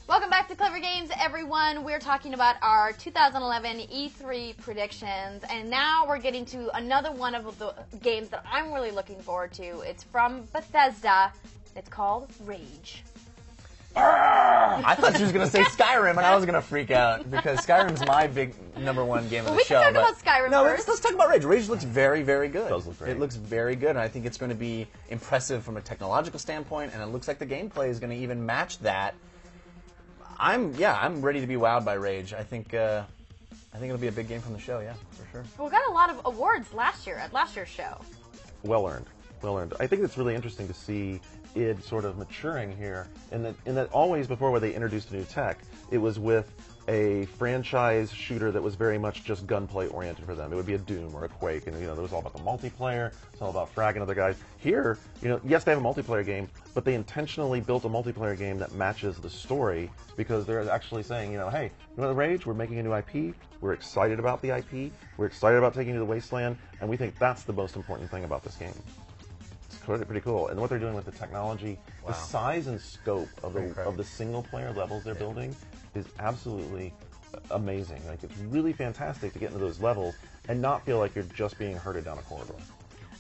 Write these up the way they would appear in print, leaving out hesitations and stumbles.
Welcome back to Clever Games, everyone. We're talking about our 2011 E3 predictions, and now we're getting to another one of the games that I'm really looking forward to. It's from Bethesda. It's called Rage. I thought she was going to say Skyrim, and I was going to freak out, because Skyrim's my big #1 game of the show. We can talk about Skyrim first. Let's talk about Rage. Rage looks very, very good. It does look great. It looks very good, and I think it's going to be impressive from a technological standpoint, and it looks like the gameplay is going to even match that. I'm ready to be wowed by Rage. I think it'll be a big game from the show, yeah, for sure. We got a lot of awards last year at last year's show. Well earned. Well earned. I think it's really interesting to see id sort of maturing here, in that always before where they introduced new tech, it was with a franchise shooter that was very much just gunplay oriented for them. It would be a Doom or a Quake, and it was all about the multiplayer. It's all about fragging other guys. Here, yes, they have a multiplayer game, but they intentionally built a multiplayer game that matches the story, because they're actually saying, hey, the Rage, we're making a new IP. We're excited about the IP. We're excited about taking you to the Wasteland, and we think that's the most important thing about this game. Pretty cool. And what they're doing with the technology, the size and scope of the single-player levels they're building is absolutely amazing. Like, it's really fantastic to get into those levels and not feel like you're just being herded down a corridor.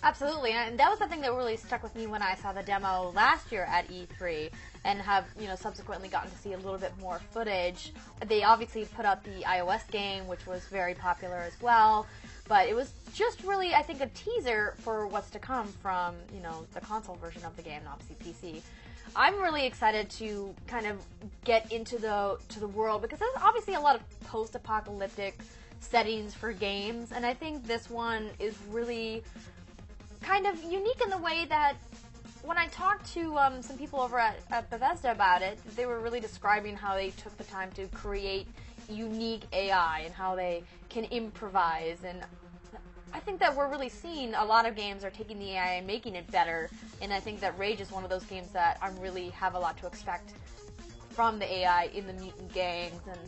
Absolutely, and that was the thing that really stuck with me when I saw the demo last year at E3, and have subsequently gotten to see a little bit more footage. They obviously put out the iOS game, which was very popular as well, but it was just really, I think, a teaser for what's to come from the console version of the game, and obviously PC. I'm really excited to kind of get into the world, because there's obviously a lot of post-apocalyptic settings for games, and I think this one is really kind of unique in the way that when I talked to some people over at Bethesda about it, they were really describing how they took the time to create unique AI and how they can improvise. And I think that we're really seeing a lot of games are taking the AI and making it better. And I think that Rage is one of those games that I really have a lot to expect from the AI in the mutant gangs and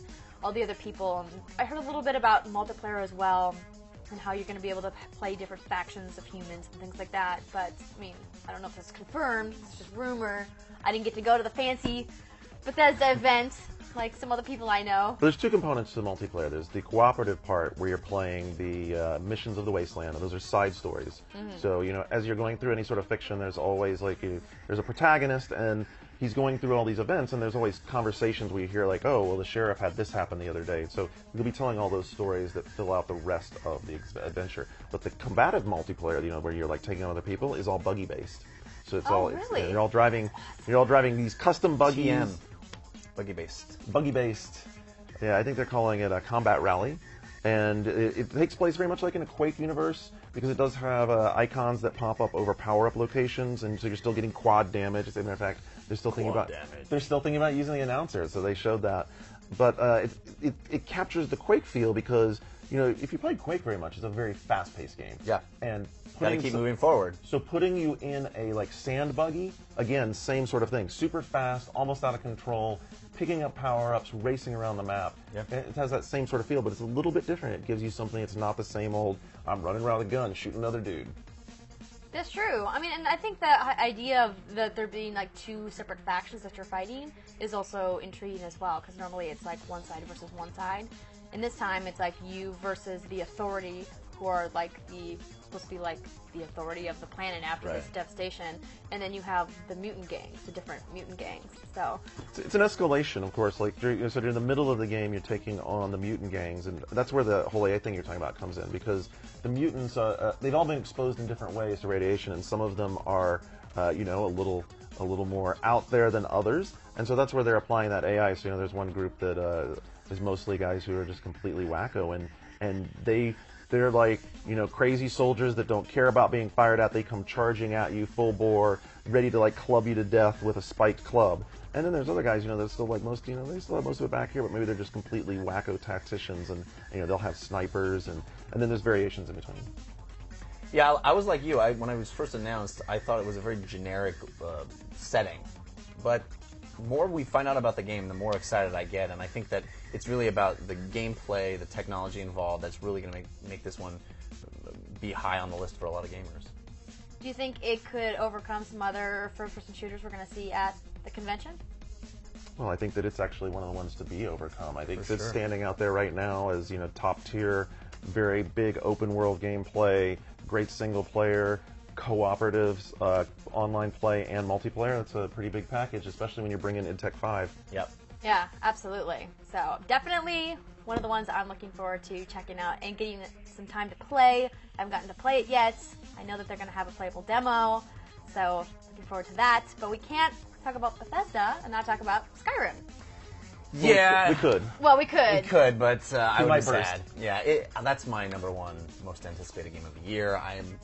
all the other people. And I heard a little bit about multiplayer as well, and how you're going to be able to play different factions of humans and things like that. But, I mean, I don't know if that's confirmed. It's just rumor. I didn't get to go to the fancy Bethesda event like some other people I know. There's two components to the multiplayer. There's the cooperative part where you're playing the missions of the Wasteland, and those are side stories. So, as you're going through any sort of fiction, there's always there's a protagonist, and he's going through all these events, and there's always conversations where you hear like, oh, well, the sheriff had this happen the other day. So you'll be telling all those stories that fill out the rest of the adventure. But the combative multiplayer, where you're like taking on other people, is all buggy based. So it's really? you're all driving these custom buggies. Buggy based. Yeah, I think they're calling it a combat rally. And it takes place very much like in a Quake universe, because it does have icons that pop up over power-up locations, and so you're still getting quad damage. As a matter of fact, they're still thinking about using the announcer, so they showed that. But it captures the Quake feel, because if you played Quake very much, it's a very fast-paced game. Yeah. And gotta keep moving forward. So putting you in a sand buggy, again, same sort of thing. Super fast, almost out of control, picking up power-ups, racing around the map. Yeah. It has that same sort of feel, but it's a little bit different. It gives you something that's not the same old, I'm running around with a gun, shooting another dude. That's true. I mean, and I think the idea of that there being two separate factions that you're fighting is also intriguing as well, because normally it's one side versus one side. And this time it's you versus the Authority, who are supposed to be the authority of the planet after this devastation, and then you have the mutant gangs, the different mutant gangs. So it's an escalation, of course. You're in the middle of the game, you're taking on the mutant gangs, and that's where the whole AI thing you're talking about comes in, because the mutants they've all been exposed in different ways to radiation, and some of them are a little more out there than others, and so that's where they're applying that AI. So there's one group that is mostly guys who are just completely wacko, and they're crazy soldiers that don't care about being fired at. They come charging at you full bore, ready to club you to death with a spiked club. And then there's other guys, that still they still have most of it back here, but maybe they're just completely wacko tacticians, and they'll have snipers, and then there's variations in between. Yeah, I was like you. When it was first announced, I thought it was a very generic setting, but the more we find out about the game, the more excited I get, and I think that it's really about the gameplay, the technology involved, that's really going to make this one be high on the list for a lot of gamers. Do you think it could overcome some other first-person shooters we're going to see at the convention? Well, I think that it's actually one of the ones to be overcome. I think For it's sure. standing out there right now as, you know, top tier, very big open world gameplay, great single player, cooperatives, online play, and multiplayer. That's a pretty big package, especially when you bring in id Tech 5. Yep. Yeah, absolutely. So definitely one of the ones I'm looking forward to checking out and getting some time to play. I haven't gotten to play it yet. I know that they're going to have a playable demo, so looking forward to that. But we can't talk about Bethesda and not talk about Skyrim. Yeah. We could. Well, we could. We could, but I would might be burst. sad. Yeah, that's my number one most anticipated game of the year. I am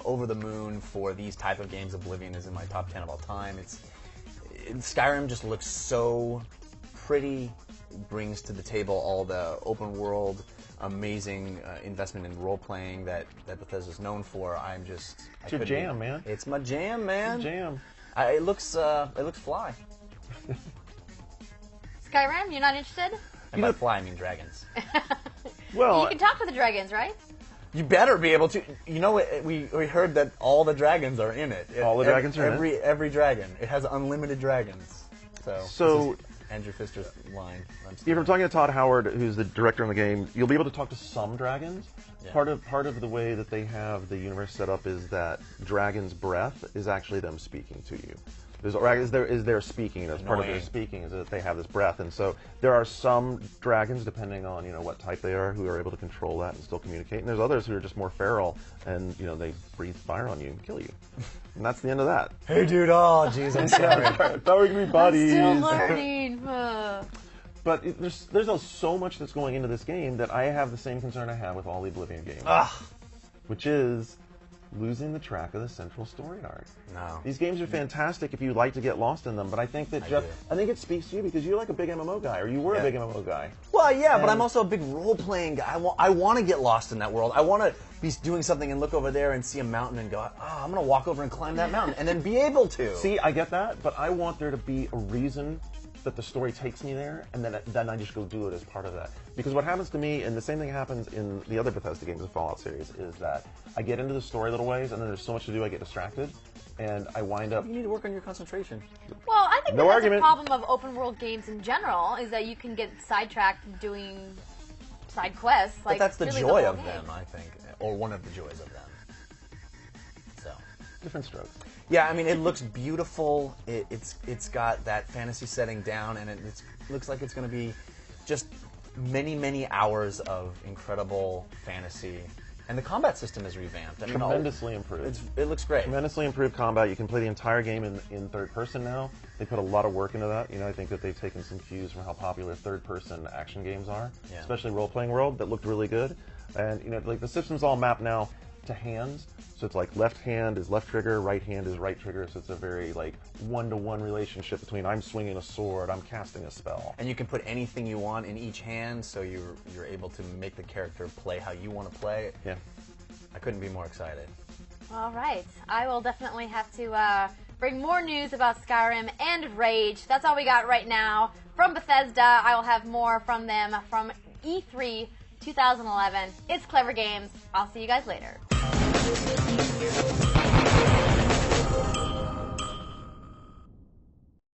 over the moon for these type of games. Oblivion is in my top 10 of all time. Skyrim just looks so pretty, brings to the table all the open world, amazing investment in role playing that Bethesda's known for. It's your jam, man. It's my jam, man. Your jam. It looks fly. Skyrim, you're not interested? And by fly, I mean dragons. Well, You can talk to the dragons, right? You better be able to. You know, we heard that all the dragons are in it. All the dragons are in it? Every dragon. It has unlimited dragons. So this is Andrew Pfister's line. if I'm talking to Todd Howard, who's the director on the game, you'll be able to talk to some dragons. Yeah. Part of the way that they have the universe set up is that dragon's breath is actually them speaking to you. Is their speaking, and as part of their Annoying. speaking is that they have this breath, and so there are some dragons, depending on what type they are, who are able to control that and still communicate, and there's others who are just more feral, and they breathe fire on you and kill you, and that's the end of that. Hey, dude. Oh, jeez, I'm sorry. Thought we could be buddies. Still learning. But there's so much that's going into this game that I have the same concern I have with all the Oblivion games, which is losing the track of the central story arc. No. These games are fantastic if you like to get lost in them, but I think that I think it speaks to you because you're like a big MMO guy, or you were a big MMO guy. Well, yeah, but I'm also a big role-playing guy. I want to get lost in that world. I want to be doing something and look over there and see a mountain and go, I'm going to walk over and climb that mountain, and then be able to. See, I get that, but I want there to be a reason that the story takes me there, and then I just go do it as part of that. Because what happens to me, and the same thing happens in the other Bethesda games, the Fallout series, is that I get into the story a little ways, and then there's so much to do, I get distracted, and I wind up... You need to work on your concentration. Well, I think No that's argument. a problem of open world games in general, is that you can get sidetracked doing side quests. But that's the really joy whole of game. them, I think, or one of the joys of them. So... Different strokes. Yeah, I mean, it looks beautiful. It's got that fantasy setting down, and it looks like it's going to be just many hours of incredible fantasy. And the combat system is revamped. I mean, Tremendously improved. It looks great. Tremendously improved combat. You can play the entire game in third person now. They put a lot of work into that. I think that they've taken some cues from how popular third person action games are, especially role playing world, that looked really good. And like the system's all mapped now to hands. So it's like left hand is left trigger, right hand is right trigger. So it's a very like one-to-one relationship between I'm swinging a sword, I'm casting a spell. And you can put anything you want in each hand, so you're able to make the character play how you want to play. Yeah. I couldn't be more excited. All right. I will definitely have to bring more news about Skyrim and Rage. That's all we got right now from Bethesda. I will have more from them from E3 2011. It's Clever Games. I'll see you guys later.